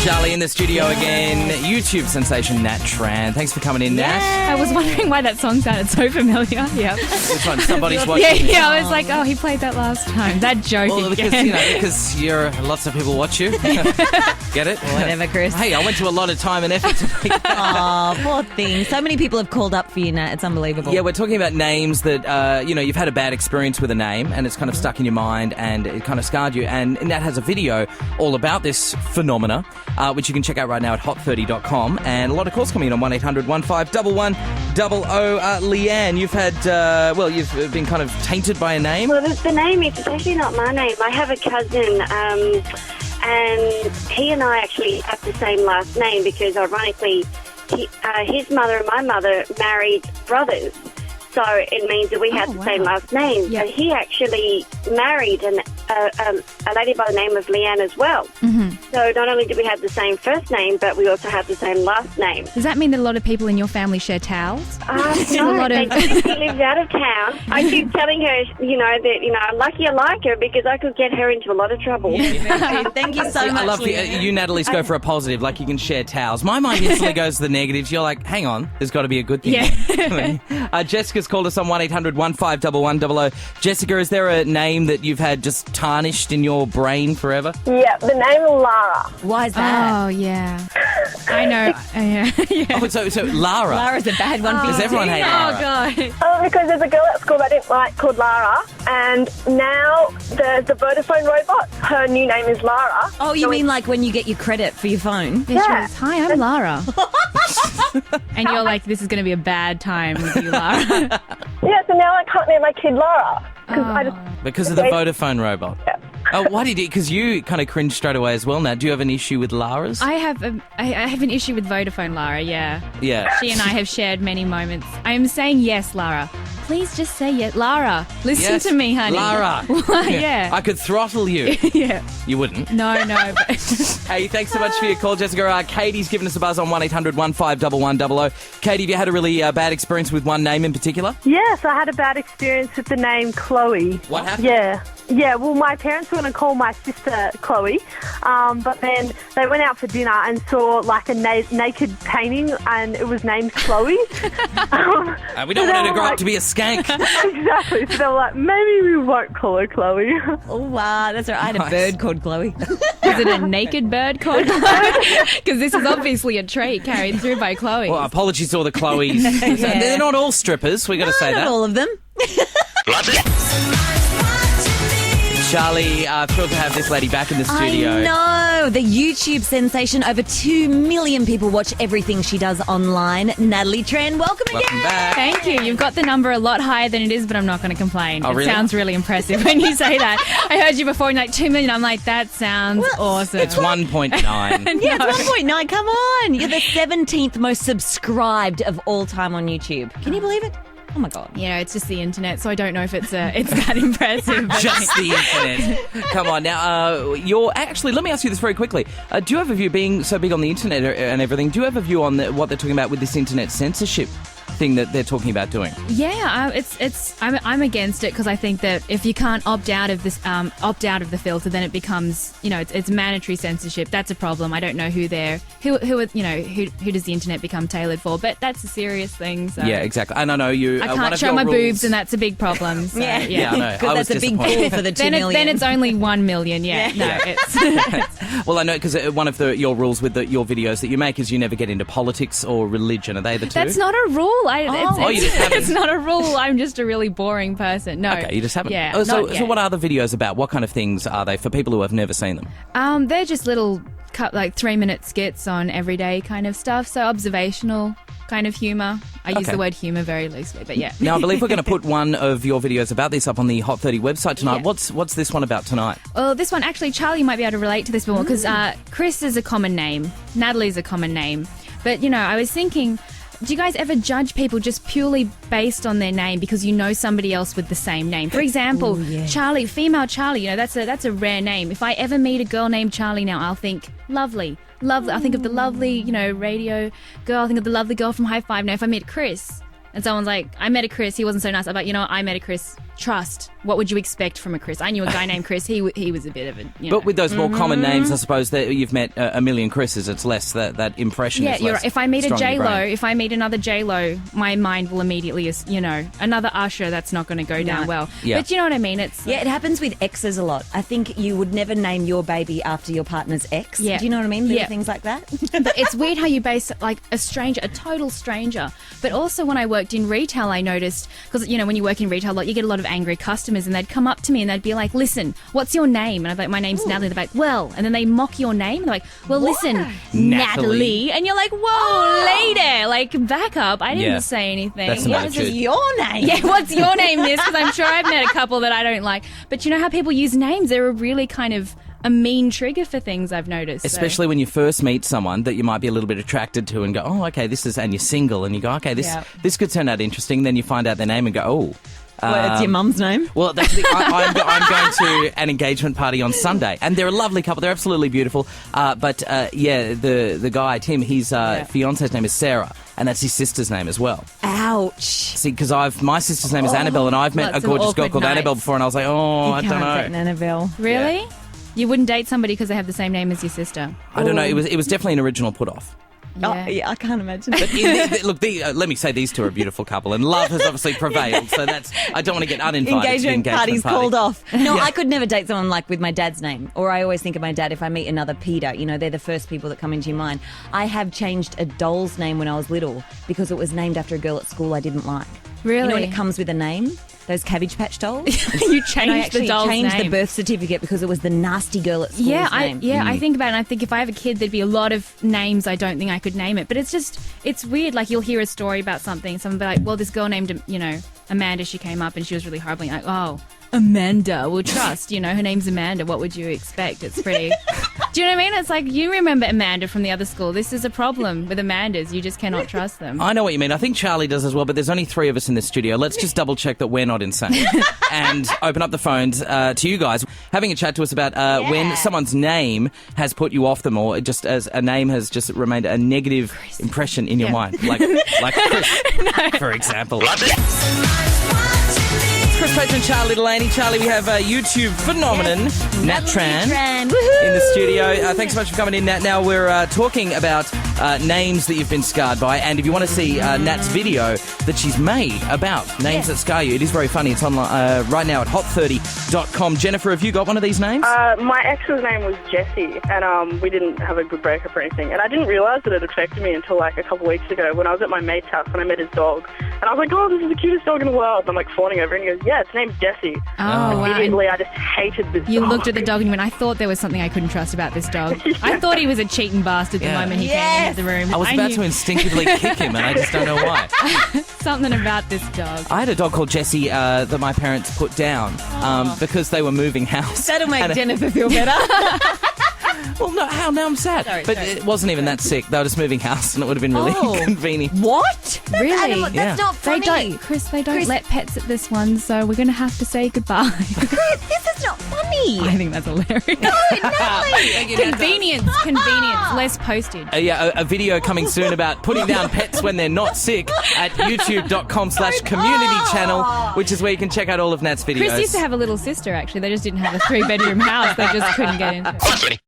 Charlie in the studio again. YouTube sensation Nat Tran. Thanks for coming in, Nat. I was wondering why that song sounded so familiar. Yeah. Which one? Somebody's watching. Yeah, I was like, oh, he played that last time. That joke Well, again. because lots of people watch you. Get it? Whatever, Chris. Hey, I went to a lot of time and effort to make that. Oh, poor thing. So many people have called up for you, Nat. It's unbelievable. Yeah, we're talking about names that, you've had a bad experience with a name and it's kind of stuck in your mind and it kind of scarred you. And Nat has a video all about this phenomena, which you can check out right now at hot30.com. And a lot of calls coming in on 1800 1511 Leanne, you've had, you've been kind of tainted by a name. Well, the name is actually not my name. I have a cousin, and he and I actually have the same last name because, ironically, his mother and my mother married brothers. So it means that we have the same last name. Yeah. But he actually married a lady by the name of Leanne as well. Mm-hmm. So not only do we have the same first name, but we also have the same last name. Does that mean that a lot of people in your family share towels? No, they think she lives out of town. I keep telling her, that, I'm lucky I like her because I could get her into a lot of trouble. Thank you so much. I love you, Natalie's go for a positive, like you can share towels. My mind instantly goes to the negatives. You're like, hang on, there's got to be a good thing. Yeah. Jessica's called us on 1800 151100. Jessica, is there a name that you've had just tarnished in your brain forever? Yeah, the name Lara. Why is that? Oh, yeah. I know. Yeah. Oh, so Lara. Lara's a bad one for you. Does everyone hate Lara? Oh, God. Because there's a girl at school I didn't like called Lara, and now there's the Vodafone robot. Her new name is Lara. Oh, you mean like when you get your credit for your phone? Yeah. Hi, I'm Lara. And you're like, this is going to be a bad time with you, Lara. Yeah, so now I can't name my kid Lara. Because of the Vodafone robot? Yeah. Oh, why did you? Because you kind of cringed straight away as well, Nat. Do you have an issue with Lara's? I have an issue with Vodafone, Lara, yeah. Yeah. She and I have shared many moments. I am saying yes, Lara. Please just say yes. Lara, listen to me, honey. Lara. Yeah. I could throttle you. Yeah. You wouldn't. No. Hey, thanks so much for your call, Jessica. Katie's given us a buzz on 1800 151100. Katie, have you had a really bad experience with one name in particular? Yes, I had a bad experience with the name Chloe. What happened? Yeah, well, my parents were going to call my sister Chloe, but then they went out for dinner and saw like a naked painting and it was named Chloe. We don't want her to grow up to be a skank. Exactly. So they were like, maybe we won't call her Chloe. Oh, wow. That's right. I had a bird called Chloe. Is it a naked bird called Chloe? Because this is obviously a trait carried through by Chloe. Well, apologies to all the Chloes. They're not all strippers, we got to say Not that. all of them. Charlie, thrilled to have this lady back in the studio. I know. The YouTube sensation. Over 2 million people watch everything she does online. Natalie Tran, welcome again. Welcome back. Thank you. You've got the number a lot higher than it is, but I'm not going to complain. Oh, really? It sounds really impressive when you say that. I heard you before and like 2 million. I'm like, that sounds awesome. It's 1.9. Yeah, it's 1.9. Come on. You're the 17th most subscribed of all time on YouTube. Can you believe it? Oh, my God. It's just the internet, so I don't know if it's that impressive. But Just the internet. Come on. Now, actually, let me ask you this very quickly. Do you have a view, being so big on the internet and everything, do you have a view on what they're talking about with this internet censorship thing that they're talking about doing? Yeah, I'm against it because I think that if you can't opt out of the filter, then it becomes, it's mandatory censorship. That's a problem. I don't know who does the internet become tailored for, but that's a serious thing. So. Yeah, exactly. And I know you. I can't show my boobs, and that's a big problem. So, Yeah, I know. Because that's a big pool for the 2 million. Then it's only 1 million. Yeah, no, it's. Well, I know because one of your rules with your videos that you make is you never get into politics or religion. Are they the two? That's not a rule. You just haven't. It's not a rule. I'm just a really boring person. No. Okay, you just haven't. Yeah. So what are the videos about? What kind of things are they for people who have never seen them? They're just little, 3-minute skits on everyday kind of stuff. So observational kind of humour. I use the word humour very loosely, but yeah. Now, I believe we're going to put one of your videos about this up on the Hot 30 website tonight. Yeah. What's this one about tonight? Well, this one, actually, Charlie might be able to relate to this more because Chris is a common name. Natalie's a common name. But, I was thinking, do you guys ever judge people just purely based on their name because you know somebody else with the same name? For example, Charlie, female Charlie, that's a rare name. If I ever meet a girl named Charlie now, I'll think, lovely. I think of the lovely, radio girl. I think of the lovely girl from High Five. Now, if I meet Chris and someone's like, I met a Chris, he wasn't so nice. I'm like, I met a Chris, trust? What would you expect from a Chris? I knew a guy named Chris. He was a bit of a, But with those more common names, I suppose that you've met a million Chris's. It's less that impression. Yeah, is you're less right. If I meet a strong in your J-Lo, brain. if I meet another J-Lo, my mind will immediately, another Usher, that's not going to go down well. Yeah. But you know what I mean? It's Yeah, it happens with exes a lot. I think you would never name your baby after your partner's ex. Yeah. Do you know what I mean? Little Yeah. things like that. But it's weird how you base like a total stranger. But also when I worked in retail, I noticed, because, when you work in retail a lot, you get a lot of angry customers and they'd come up to me and they'd be like, listen, what's your name? And I'd be like, my name's Natalie. They're like, well, and then they mock your name. And they're like, well, listen, Natalie. And you're like, whoa, lady, like back up. I didn't say anything. That's some What attitude. is your name? Yeah, what's your name, miss? Because I'm sure I've met a couple that I don't like. But you know how people use names? They're a really kind of a mean trigger for things, I've noticed. Especially when you first meet someone that you might be a little bit attracted to and go, oh, okay, and you're single, and you go, okay, this could turn out interesting. Then you find out their name and go, oh. Well, it's your mum's name. Well, that's I'm going to an engagement party on Sunday, and they're a lovely couple. They're absolutely beautiful. But the guy, Tim, his fiance's name is Sarah, and that's his sister's name as well. Ouch. See, because my sister's name is Annabelle, and I've met lots a of gorgeous girl awkward called nights. Annabelle before, and I was like, oh, I don't know. Date Annabelle. Really? You wouldn't date somebody because they have the same name as your sister? I don't know. It was definitely an original put off. Oh, yeah, I can't imagine. Look, let me say these two are a beautiful couple, and love has obviously prevailed. So I don't want to get uninvited. Engagement party's called off. No, Yeah. I could never date someone like with my dad's name. Or I always think of my dad if I meet another Peter. They're the first people that come into your mind. I have changed a doll's name when I was little because it was named after a girl at school I didn't like. Really? When it comes with a name? Those Cabbage Patch dolls? You And I changed the actually doll's changed name. the birth certificate because it was the nasty girl at school's name. I think about it, and I think if I have a kid, there'd be a lot of names I don't think I could name it. But it's weird. Like, you'll hear a story about something, someone will be like, well, this girl named, Amanda, she came up and she was really horrible. And you're like, oh, Amanda, we'll trust. Her name's Amanda. What would you expect? It's pretty... Do you know what I mean? It's like, you remember Amanda from the other school. This is a problem with Amandas. You just cannot trust them. I know what you mean. I think Charlie does as well, but there's only 3 of us in the studio. Let's just double check that we're not insane and open up the phones to you guys, having a chat to us about when someone's name has put you off them, or just as a name has just remained a negative impression in your mind, like Chris, for example. Chris Paige and Charlie Delaney. Charlie, we have YouTube phenomenon, Nat Tran, in the studio. Thanks so much for coming in, Nat. Now we're talking about names that you've been scarred by, and if you want to see Nat's video that she's made about names that scar you, it is very funny. It's online right now at hot30.com. Jennifer, have you got one of these names? My ex's name was Jessie, and we didn't have a good breakup or anything. And I didn't realise that it affected me until like a couple of weeks ago when I was at my mate's house when I met his dog. And I was like, oh, this is the cutest dog in the world. And I'm like fawning over it, and he goes, yeah, its name's Jessie. Oh, wow. Immediately, I just hated this You dog. looked at the dog and you went, I thought there was something I couldn't trust about this dog. I thought he was a cheating bastard the moment he came into the room. I was about knew to instinctively kick him, and I just don't know why. something about this dog. I had a dog called Jessie that my parents put down because they were moving house. That'll make And Jennifer feel better. Well, no, how? Now I'm sad. But it wasn't even that sick. They were just moving house, and it would have been really convenient. What? Really? That's not They funny. don't let pets at this one, so we're going to have to say goodbye. This is not funny. I think that's hilarious. Convenience, less postage. A video coming soon about putting down pets when they're not sick at youtube.com/community channel, which is where you can check out all of Nat's videos. Chris used to have a little sister, actually. They just didn't have a 3-bedroom house. They just couldn't get into it.